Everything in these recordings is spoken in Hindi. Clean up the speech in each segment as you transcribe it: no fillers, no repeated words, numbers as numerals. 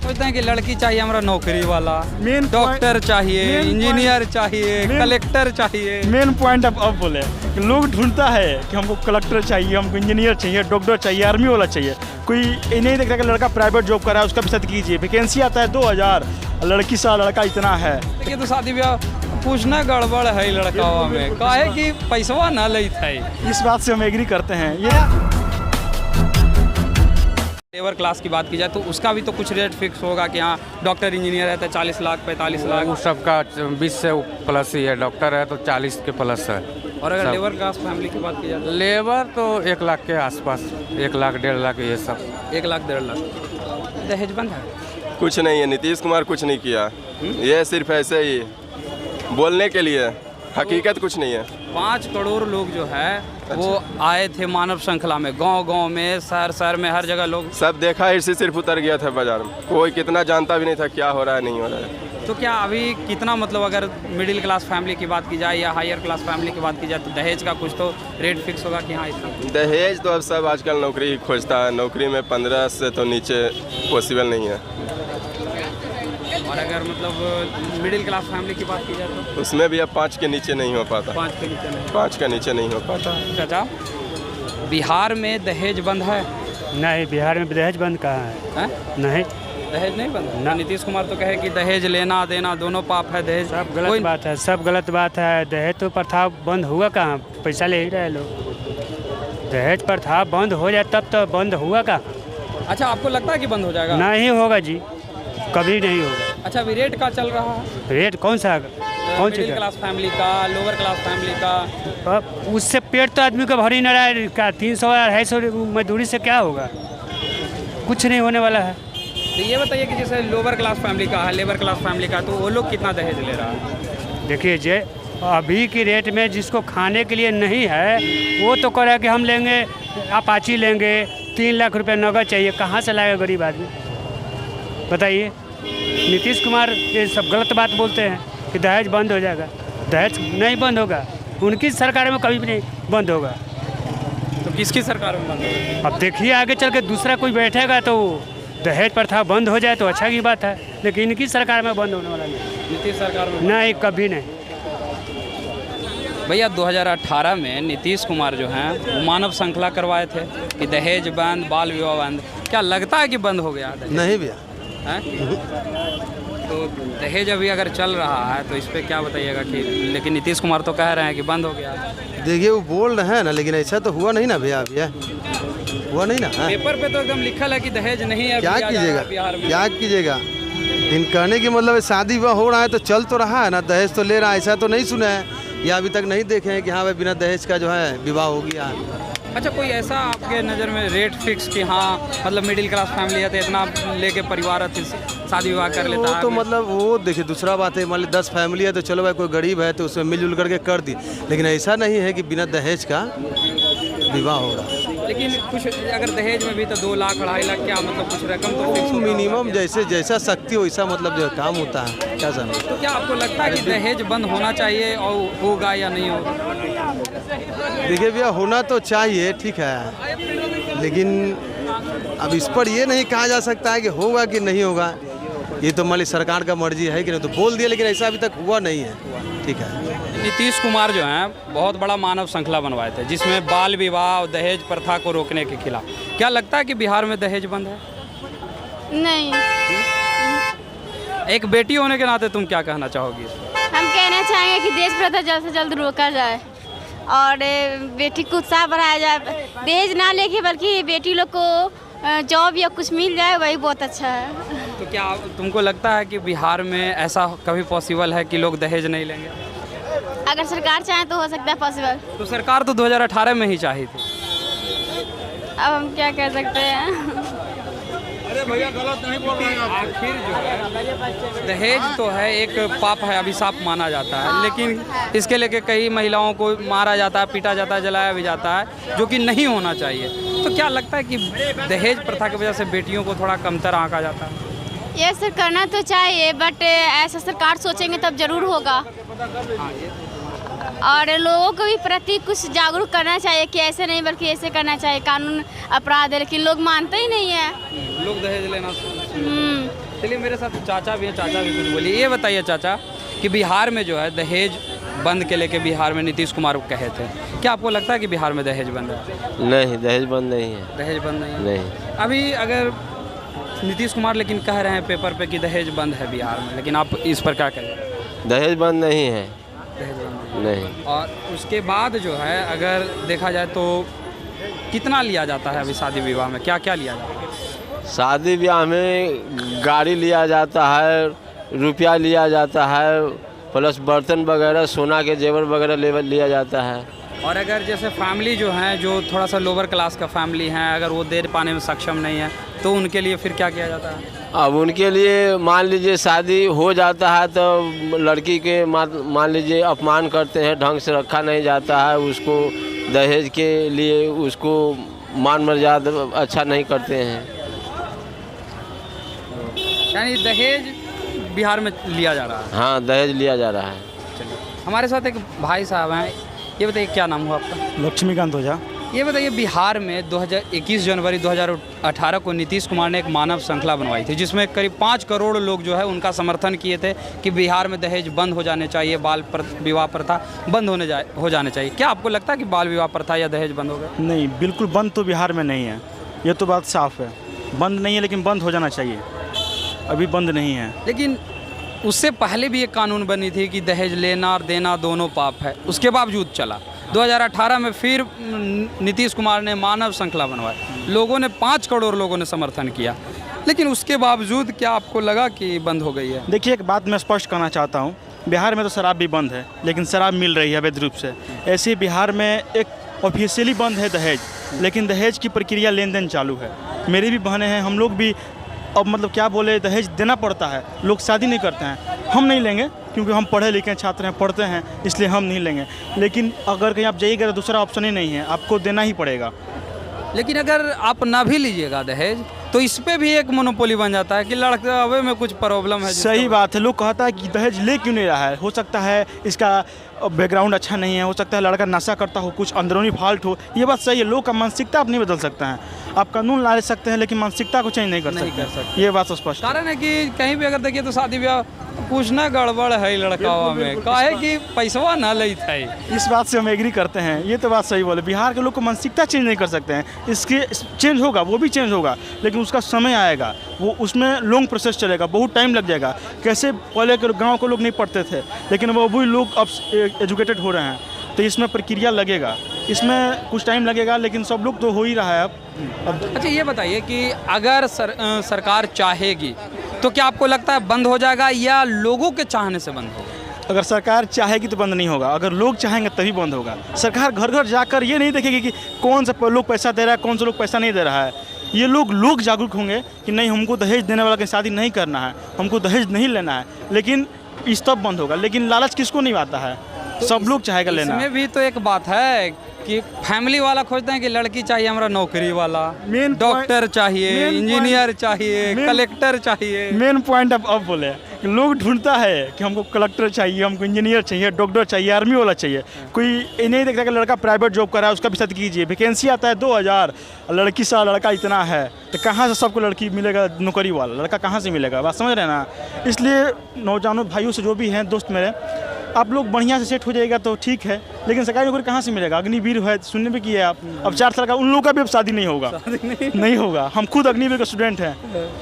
सोचते हैं कि लड़की चाहिए हमारा नौकरी वाला, मेन डॉक्टर चाहिए, इंजीनियर चाहिए, कलेक्टर चाहिए। मेन पॉइंट अब बोले कि लोग ढूंढता है कि हमको कलेक्टर चाहिए, हमको इंजीनियर चाहिए, डॉक्टर चाहिए, आर्मी वाला चाहिए। कोई ये नहीं देख रहा कि लड़का प्राइवेट जॉब कर रहा है उसका भी साथ कीजिए। वैकेंसी आता है 2000, लड़की सा लड़का इतना है। देखिए तो शादी ब्याह पूछना गड़बड़ है लड़कावा में, काहे कि पैसवा ना लेत है। इस बात से हम एग्री करते हैं। ये लेबर क्लास की बात की जाए तो उसका भी तो कुछ रेट फिक्स होगा कि हाँ डॉक्टर इंजीनियर है तो 40 लाख 45 लाख। वो सबका 20 से प्लस ही है, डॉक्टर है तो 40 के प्लस है। और अगर लेबर क्लास फैमिली की बात की जाए तो लेबर तो 1 लाख के आसपास, 1 लाख 1.5 लाख ये सब। 1 लाख 1.5 लाख। दहेज बंद है? कुछ नहीं है, नीतीश कुमार कुछ नहीं किया। ये सिर्फ ऐसे ही बोलने के लिए, हकीकत कुछ नहीं है। 5 करोड़ लोग जो है वो आए थे मानव श्रृंखला में, गांव-गांव में, शहर में, हर जगह लोग सब देखा, इसी सिर्फ उतर गया था बाजार में। कोई कितना जानता भी नहीं था क्या हो रहा है नहीं हो रहा है। तो क्या अभी कितना मतलब अगर मिडिल क्लास फैमिली की बात की जाए या हायर क्लास फैमिली की बात की जाए तो दहेज का कुछ तो रेट फिक्स होगा कि हाँ इतना? दहेज तो अब सब आजकल नौकरी ही खोजता है, नौकरी में 15 से तो नीचे पॉसिबल नहीं है। और अगर मतलब मिडिल क्लास फैमिली की बात की जाए तो उसमें भी अब 5 के नीचे नहीं हो पाता। 5 के नीचे नहीं। 5 का नीचे नहीं हो पाता। चाचा, बिहार में दहेज बंद है? नहीं, बिहार में दहेज बंद कहाँ है? नहीं, दहेज नहीं बंद है। दनीतीश कुमार तो कहे कि दहेज लेना देना दोनों पाप है, दहेज सब गलत बात है, सब गलत बात है। दहेज तो प्रथा बंद हुआ कहाँ? पैसा ले ही रहे लोग। दहेज प्रथा बंद हो जाए तब तो बंद हुआ कहाँ? अच्छा, आपको लगता है कि बंद हो जाएगा? नहीं होगा जी, कभी नहीं होगा। अच्छा, अभी रेट का चल रहा है? रेट कौन सा? कौन सी मिडिल क्लास फैमिली का, लोअर क्लास फैमिली का? उससे पेट तो आदमी का भर ही न रहा है। क्या 300 250 मजदूरी से क्या होगा? कुछ नहीं होने वाला है। तो ये बताइए कि जैसे लोअर क्लास फैमिली का है, लेबर क्लास फैमिली का, तो वो लोग कितना दहेज ले रहा है? देखिए जे अभी की रेट में जिसको खाने के लिए नहीं है वो तो कह रहा है कि हम लेंगे, अपाची लेंगे, 3 लाख रुपए नगद चाहिए। कहाँ से लाएगा गरीब आदमी? बताइए। नीतीश कुमार ये सब गलत बात बोलते हैं कि दहेज बंद हो जाएगा। दहेज नहीं बंद होगा, उनकी सरकार में कभी भी नहीं बंद होगा। तो किसकी सरकार में बंद होगा? अब देखिए आगे चल के दूसरा कोई बैठेगा तो दहेज प्रथा बंद हो जाए तो अच्छा की बात है, लेकिन इनकी सरकार में बंद होने वाला नहीं। नीतीश सरकार में नहीं, कभी नहीं। भैया 2018 में नीतीश कुमार जो हैं मानव श्रृंखला करवाए थे कि दहेज बंद, बाल विवाह बंद। क्या लगता है कि बंद हो गया? नहीं भैया। तो दहेज अभी अगर चल रहा है तो इस पर क्या बताइएगा कि लेकिन नीतीश कुमार तो कह रहे हैं कि बंद हो गया। देखिए वो बोल रहे हैं ना, लेकिन ऐसा तो हुआ नहीं ना भैया। भैया हुआ नहीं ना। पेपर पे तो एकदम लिखल है कि दहेज नहीं है। क्या कीजिएगा, बिहार में क्या कीजिएगा? इन कहने की मतलब शादी विवाह हो रहा है तो चल तो रहा है ना, दहेज तो ले रहा है। ऐसा तो नहीं सुना है या अभी तक नहीं देखे हैं कि हाँ भाई बिना दहेज का जो है विवाह हो गया। अच्छा, कोई ऐसा आपके नज़र में रेट फिक्स कि हाँ मतलब मिडिल क्लास फैमिली है तो इतना लेके परिवार शादी विवाह कर लेता वो है? तो मतलब वो देखिए दूसरा बात है, मान ली 10 फैमिली है तो चलो भाई कोई गरीब है तो उसमें मिलजुल करके कर दी, लेकिन ऐसा नहीं है कि बिना दहेज का विवाह हो रहा है। लेकिन कुछ अगर दहेज में भी तो 2 लाख 2.5 लाख क्या मतलब कुछ रकम तो फिक्स मिनिमम जैसे जैसा शक्ति वैसा मतलब जो काम होता है। क्या समझ? तो क्या आपको लगता है कि दहेज बंद होना चाहिए और होगा या नहीं होगा? देखिए भैया होना तो चाहिए, ठीक है, लेकिन अब इस पर ये नहीं कहा जा सकता है कि होगा कि नहीं होगा। ये तो मान ली सरकार का मर्जी है कि नहीं, तो बोल दिया, लेकिन ऐसा अभी तक हुआ नहीं है। ठीक है। नीतीश कुमार जो हैं बहुत बड़ा मानव श्रृंखला बनवाए थे जिसमें बाल विवाह और दहेज प्रथा को रोकने के खिलाफ। क्या लगता है कि बिहार में दहेज बंद है? नहीं। एक बेटी होने के नाते तुम क्या कहना चाहोगी? हम कहना चाहेंगे कि दहेज प्रथा जल्द से जल्द रोका जाए और बेटी को उत्साह बढ़ाया जाए। दहेज ना लेके बल्कि बेटी लोग को जॉब या कुछ मिल जाए, वही बहुत अच्छा है। तो क्या तुमको लगता है कि बिहार में ऐसा कभी पॉसिबल है कि लोग दहेज नहीं लेंगे? अगर सरकार चाहे तो हो सकता है पॉसिबल। तो सरकार तो 2018 में ही चाही थी। अब हम क्या कह सकते हैं? अरे भैया गलत नहीं बोल रहे हैं। आखिर जो है दहेज तो है एक पाप है, अभिशाप माना जाता है, लेकिन इसके लेके कई महिलाओं को मारा जाता है, पीटा जाता है, जलाया भी जाता है, जो कि नहीं होना चाहिए। तो क्या लगता है कि दहेज प्रथा की वजह से बेटियों को थोड़ा कमतर आंका जाता है? ये सर करना तो चाहिए, बट ऐसा सरकार सोचेंगे तब जरूर होगा। और लोगों को भी प्रति कुछ जागरूक करना चाहिए कि ऐसे नहीं बल्कि ऐसे करना चाहिए। कानून अपराध है लेकिन लोग मानते ही नहीं है। लोग दहेज लेना चलिए मेरे साथ चाचा भी हैं, चाचा भी कुछ बोलिए। ये बताइए चाचा कि बिहार में जो है दहेज बंद के लेके बिहार में नीतीश कुमार कहे थे, क्या आपको लगता है कि बिहार में दहेज बंद है? नहीं, दहेज बंद नहीं है। दहेज बंद नहीं है? नहीं। अभी अगर नीतीश कुमार लेकिन कह रहे हैं पेपर पे कि दहेज बंद है बिहार में, लेकिन आप इस पर क्या कहें? दहेज बंद नहीं है। दहेज बंद नहीं। और उसके बाद जो है अगर देखा जाए तो कितना लिया जाता है अभी शादी विवाह में, क्या क्या लिया जाता है? शादी ब्याह में गाड़ी लिया जाता है, रुपया लिया जाता है, प्लस बर्तन वगैरह, सोना के जेवर वगैरह लिया जाता है। और अगर जैसे फैमिली जो है जो थोड़ा सा लोअर क्लास का फैमिली है, अगर वो दे पाने में सक्षम नहीं है तो उनके लिए फिर क्या किया जाता है? अब उनके लिए मान लीजिए शादी हो जाता है तो लड़की के मान लीजिए अपमान करते हैं, ढंग से रखा नहीं जाता है उसको, दहेज के लिए उसको मान मर्यादा अच्छा नहीं करते हैं। यानी दहेज बिहार में लिया जा रहा है? हाँ, दहेज लिया जा रहा है। चलिए हमारे साथ एक भाई साहब हैं, ये बताइए क्या नाम हुआ आपका? लक्ष्मीकांत ओझा। ये बताइए बिहार में 21 जनवरी 2018 को नीतीश कुमार ने एक मानव श्रृंखला बनवाई थी जिसमें करीब 5 करोड़ लोग जो है उनका समर्थन किए थे कि बिहार में दहेज बंद हो जाने चाहिए, विवाह प्रथा बंद हो जाने चाहिए। क्या आपको लगता है कि बाल विवाह प्रथा या दहेज बंद होगा? नहीं, बिल्कुल बंद तो बिहार में नहीं है, ये तो बात साफ है। बंद नहीं है लेकिन बंद हो जाना चाहिए, अभी बंद नहीं है। लेकिन उससे पहले भी एक कानून बनी थी कि दहेज लेना और देना दोनों पाप है, उसके बावजूद चला। 2018 में फिर नीतीश कुमार ने मानव श्रृंखला बनवाई, लोगों ने 5 करोड़ लोगों ने समर्थन किया, लेकिन उसके बावजूद क्या आपको लगा कि बंद हो गई है? देखिए, एक बात मैं स्पष्ट करना चाहता हूँ, बिहार में तो शराब भी बंद है लेकिन शराब मिल रही है अवैध रूप से। ऐसे ही बिहार में एक ऑफिशियली बंद है दहेज, लेकिन दहेज की प्रक्रिया लेन देन चालू है। मेरी भी बहनें हैं, हम लोग भी अब मतलब क्या बोले, दहेज देना पड़ता है, लोग शादी नहीं करते हैं। हम नहीं लेंगे क्योंकि हम पढ़े लिखे छात्र हैं, पढ़ते हैं, इसलिए हम नहीं लेंगे। लेकिन अगर कहीं आप जाइएगा तो दूसरा ऑप्शन ही नहीं है, आपको देना ही पड़ेगा। लेकिन अगर आप ना भी लीजिएगा दहेज तो इस पे भी एक मोनोपोली बन जाता है कि लड़के में कुछ प्रॉब्लम है। सही बात है, लोग कहता है कि दहेज ले क्यों नहीं रहा है, हो सकता है इसका बैकग्राउंड अच्छा नहीं है, हो सकता है लड़का नशा करता हो, कुछ अंदरूनी फॉल्ट हो। ये बात सही है, लोग का मानसिकता आप नहीं बदल सकते हैं, आप कानून ला सकते हैं लेकिन मानसिकता को चेंज नहीं कर सकते। ये बात स्पष्ट कारण है कि कहीं भी अगर देखिए तो शादी ब्याह कुछ ना गड़बड़ है लड़कावा में, काहे कि पैसवा ना ले था। इस बात से हम एग्री करते हैं, ये तो बात सही बोले। बिहार के लोग को मानसिकता चेंज नहीं कर सकते हैं, इसके चेंज होगा, वो भी चेंज होगा, लेकिन उसका समय आएगा, वो उसमें लॉन्ग प्रोसेस चलेगा, बहुत टाइम लग जाएगा। कैसे पहले के गाँव के लोग नहीं पढ़ते थे लेकिन वो भी लोग अब एजुकेटेड हो रहे हैं, तो इसमें प्रक्रिया लगेगा, इसमें कुछ टाइम लगेगा, लेकिन सब लोग तो हो ही रहा है अब। अच्छा ये बताइए कि अगर सरकार चाहेगी तो क्या आपको लगता है बंद हो जाएगा या लोगों के चाहने से बंद होगा? अगर सरकार चाहेगी तो बंद नहीं होगा, अगर लोग चाहेंगे तभी बंद होगा। सरकार घर घर जाकर ये नहीं देखेगी कि कौन सा लोग पैसा दे रहा है, कौन सा लोग पैसा नहीं दे रहा है। ये लोग जागरूक होंगे कि नहीं, हमको दहेज देने वाला की शादी नहीं करना है, हमको दहेज नहीं लेना है, लेकिन इस तब बंद होगा। लेकिन लालच किसको नहीं आता है, तो सब लोग चाहेगा लेना। इसमें भी तो एक बात है कि फैमिली वाला खोजते हैं कि लड़की चाहिए हमारा नौकरी वाला, डॉक्टर चाहिए, इंजीनियर चाहिए, कलेक्टर चाहिए। मेन पॉइंट अब बोले कि लोग ढूंढता है कि हमको कलेक्टर चाहिए, हमको इंजीनियर चाहिए, डॉक्टर चाहिए, आर्मी वाला चाहिए। कोई ये नहीं देखता कि लड़का प्राइवेट जॉब कर रहा है उसका भी साथ कीजिए। वैकेंसी आता है 2000, लड़की सा लड़का इतना है, तो कहाँ से सबको लड़की मिलेगा, नौकरी वाला लड़का कहाँ से मिलेगा? बात समझ रहे हैं ना? इसलिए नौजवानों भाइयों से जो भी हैं दोस्त मेरे, आप लोग बढ़िया से सेट हो जाएगा तो ठीक है, लेकिन सरकारी नौकरी कहाँ से मिलेगा? अग्निवीर है, सुनने में किया आप, अब 4 साल का, उन लोगों का भी अब शादी नहीं होगा, नहीं होगा। हम खुद अग्निवीर का स्टूडेंट हैं,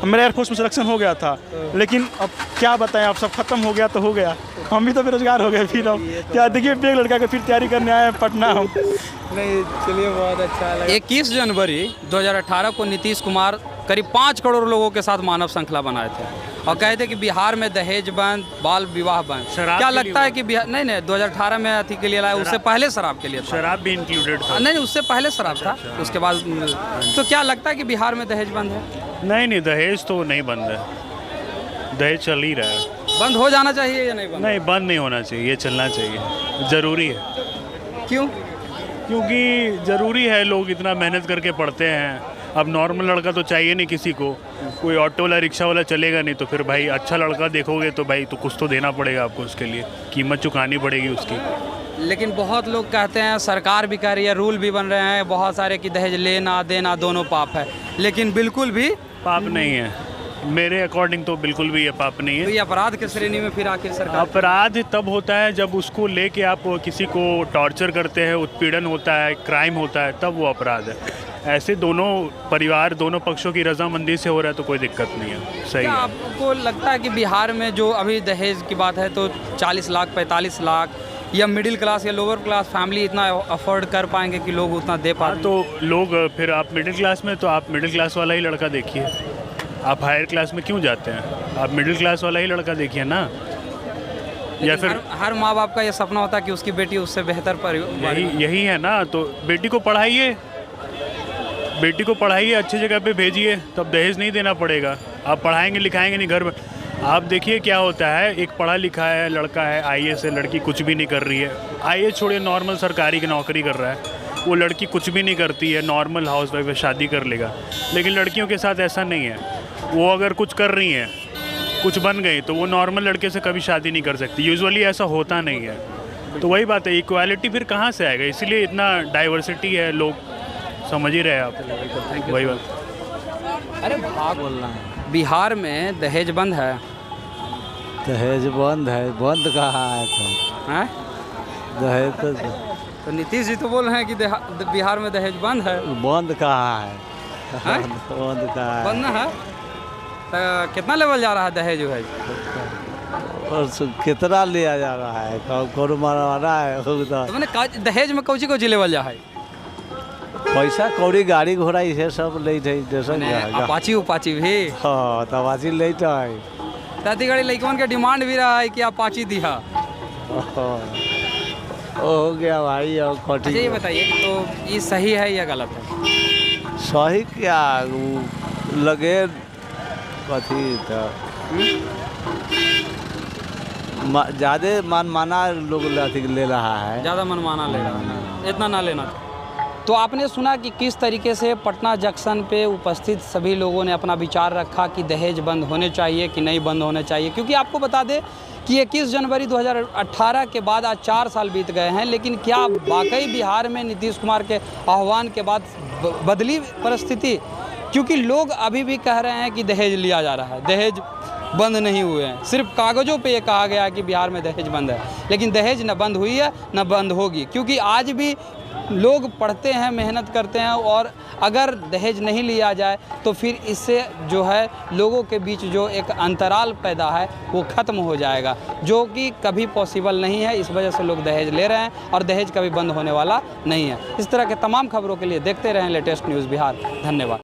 मेरा एयरफोर्स में सिलेक्शन हो गया था, लेकिन अब क्या बताएं, अब सब खत्म हो गया तो हो गया, हम भी तो बेरोजगार हो गए। फिर अब क्या देखिए, एक लड़का के फिर तैयारी करने आए हैं पटना हम। नहीं चलिए, बहुत अच्छा लगा। 21 जनवरी 2018 को नीतीश कुमार करीब 5 करोड़ लोगों के साथ मानव श्रृंखला बनाए थे और कहे थे कि बिहार में दहेज बंद, बाल विवाह बंद। क्या लगता है कि बिहार नहीं 2018 में अति के लिए लाया, उससे पहले शराब के लिए था। शराब भी इंक्लूडेड था? नहीं, उससे पहले शराब था, उसके बाद। तो क्या लगता है कि बिहार में दहेज बंद है? नहीं, दहेज तो नहीं बंद है, दहेज चल ही रहा है। बंद हो जाना चाहिए या नहीं बंद? नहीं, बंद नहीं होना चाहिए, ये चलना चाहिए, ज़रूरी है। क्यों? क्योंकि ज़रूरी है, लोग इतना मेहनत करके पढ़ते हैं। अब नॉर्मल लड़का तो चाहिए नहीं किसी को, कोई ऑटो वाला, रिक्शा वाला चलेगा नहीं, तो फिर भाई अच्छा लड़का देखोगे तो भाई तो कुछ तो देना पड़ेगा आपको, उसके लिए कीमत चुकानी पड़ेगी उसकी। लेकिन बहुत लोग कहते हैं, सरकार भी कह रही है, रूल भी बन रहे हैं बहुत सारे कि दहेज लेना देना दोनों पाप है, लेकिन बिल्कुल भी पाप नहीं है। मेरे अकॉर्डिंग तो बिल्कुल भी ये पाप नहीं तो है। ये अपराध की श्रेणी में फिर आखिर सरकार अपराध तब होता है जब उसको लेके आप किसी को टॉर्चर करते हैं, उत्पीड़न होता है, क्राइम होता है, तब वो अपराध है। ऐसे दोनों परिवार, दोनों पक्षों की रजामंदी से हो रहा है तो कोई दिक्कत नहीं है, सही क्या है। आपको लगता है कि बिहार में जो अभी दहेज की बात है तो 40 लाख 45 लाख या मिडिल क्लास या लोअर क्लास फैमिली इतना अफोर्ड कर पाएंगे कि लोग उतना दे पाएंगे? तो लोग फिर आप मिडिल क्लास में, तो आप मिडिल क्लास वाला ही लड़का देखिए। आप हायर क्लास में क्यों जाते हैं? आप मिडिल क्लास वाला ही लड़का देखिए ना। या फिर हर माँ बाप का ये सपना होता है कि उसकी बेटी उससे बेहतर यही है ना। तो बेटी को पढ़ाइए, अच्छी जगह पे भेजिए, तब दहेज नहीं देना पड़ेगा। आप पढ़ाएंगे लिखाएंगे नहीं घर में। आप देखिए क्या होता है, एक पढ़ा लिखा है लड़का है, IAS है, लड़की कुछ भी नहीं कर रही है। IAS छोड़िए, नॉर्मल सरकारी की नौकरी कर रहा है, वो लड़की कुछ भी नहीं करती है, नॉर्मल हाउस वाइफ है, शादी कर लेगा। लेकिन लड़कियों के साथ ऐसा नहीं है। वो अगर कुछ कर रही हैं, कुछ बन गई, तो वो नॉर्मल लड़के से कभी शादी नहीं कर सकती। यूजुअली ऐसा होता नहीं है। तो वही बात है, इक्वालिटी फिर कहाँ से आएगा? इसीलिए इतना डाइवर्सिटी है, लोग समझ ही रहे हैं आप। वही बात। अरे बोलना है, बिहार में दहेज बंद है। दहेज बंद है? बंद कहाँ है तो? हैं? दहेज तो नीतीश जी तो बोल रहे हैं कि बिहार में दहेज बंद है। बंद कहाँ है? बंद कहाँ है? बंद है। तो कितना लेवल जा रहा है दहेज वहेज? और कितना लिया जा रहा है? कौन मारा है? तो मैंने दहेज में कौची कौची लेवल जा है? पैसा कौड़ी, गाड़ी घोड़ा ये सब ले अपाची उपाची भी। हाँ, तो अपाची ले ताती गाड़ी लड़कन के डिमांड भी रहा है कि अपाची दिया। हो गया भाई। और अच्छा ये बताइए तो ये सही है या गलत है? सही क्या लगे कथी तो ज़्यादा मनमाना लोग ले रहा है। ज़्यादा मनमाना ले रहा है, इतना ना लेना। तो आपने सुना कि किस तरीके से पटना जंक्शन पे उपस्थित सभी लोगों ने अपना विचार रखा कि दहेज बंद होने चाहिए कि नहीं बंद होने चाहिए। क्योंकि आपको बता दें कि 21 जनवरी 2018 के बाद आज 4 साल बीत गए हैं, लेकिन क्या वाकई बिहार में नीतीश कुमार के आह्वान के बाद बदली परिस्थिति? क्योंकि लोग अभी भी कह रहे हैं कि दहेज लिया जा रहा है, दहेज बंद नहीं हुए हैं। सिर्फ कागज़ों पे ये कहा गया है कि बिहार में दहेज बंद है, लेकिन दहेज न बंद हुई है न बंद होगी। क्योंकि आज भी लोग पढ़ते हैं, मेहनत करते हैं, और अगर दहेज नहीं लिया जाए तो फिर इससे जो है लोगों के बीच जो एक अंतराल पैदा है वो ख़त्म हो जाएगा, जो कि कभी पॉसिबल नहीं है। इस वजह से लोग दहेज ले रहे हैं और दहेज कभी बंद होने वाला नहीं है। इस तरह के तमाम खबरों के लिए देखते रहें लेटेस्ट न्यूज़ बिहार। धन्यवाद।